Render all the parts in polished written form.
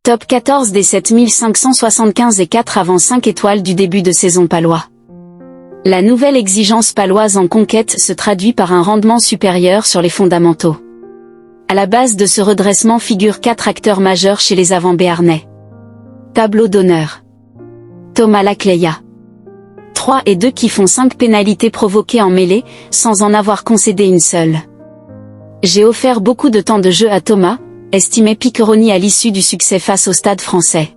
Top 14 des 7575 et 4 avant 5 étoiles du début de saison palois. La nouvelle exigence paloise en conquête se traduit par un rendement supérieur sur les fondamentaux. À la base de ce redressement figurent 4 acteurs majeurs chez les avants béarnais. Tableau d'honneur. Thomas Lacleya. 3 et 2 qui font 5 pénalités provoquées en mêlée, sans en avoir concédé une seule. J'ai offert beaucoup de temps de jeu à Thomas, estimait Piccheroni à l'issue du succès face au Stade français.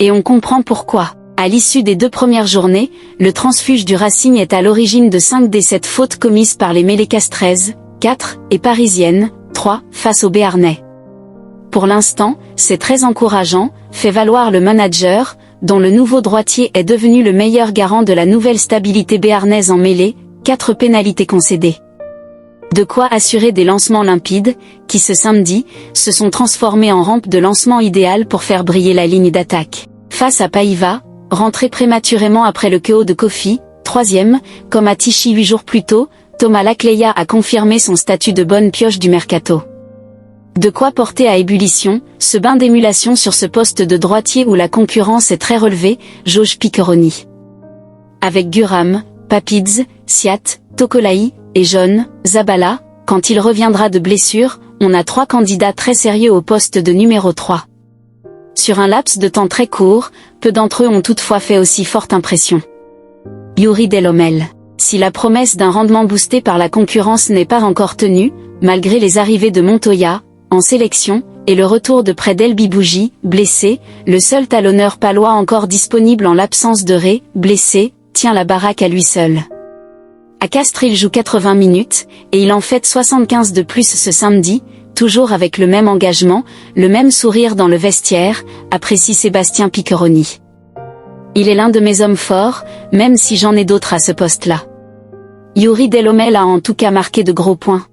Et on comprend pourquoi. À l'issue des 2 premières journées, le transfuge du Racing est à l'origine de 5 des 7 fautes commises par les mêlées castraises, 4, et parisiennes, 3, face aux Béarnais. Pour l'instant, c'est très encourageant, fait valoir le manager, dont le nouveau droitier est devenu le meilleur garant de la nouvelle stabilité béarnaise en mêlée, 4 pénalités concédées. De quoi assurer des lancements limpides, qui ce samedi, se sont transformés en rampe de lancement idéale pour faire briller la ligne d'attaque. Face à Paiva, rentré prématurément après le KO de Kofi, 3e, comme à Tichy 8 jours plus tôt, Thomas Lacleya a confirmé son statut de bonne pioche du mercato. De quoi porter à ébullition, ce bain d'émulation sur ce poste de droitier où la concurrence est très relevée, jauge Piccheroni. Avec Guram, Papids, Siat, Tokolaï, et John, Zabala, quand il reviendra de blessure, on a 3 candidats très sérieux au poste de numéro 3. Sur un laps de temps très court, peu d'entre eux ont toutefois fait aussi forte impression. Youri Delhommel. Si la promesse d'un rendement boosté par la concurrence n'est pas encore tenue, malgré les arrivées de Montoya, en sélection, et le retour de Predel Bibouji, blessé, le seul talonneur palois encore disponible en l'absence de Ré, blessé, tient la baraque à lui seul. À Castres il joue 80 minutes, et il en fête 75 de plus ce samedi, toujours avec le même engagement, le même sourire dans le vestiaire, apprécie Sébastien Piccheroni. Il est l'un de mes hommes forts, même si j'en ai d'autres à ce poste-là. Youri Delhommel a en tout cas marqué de gros points.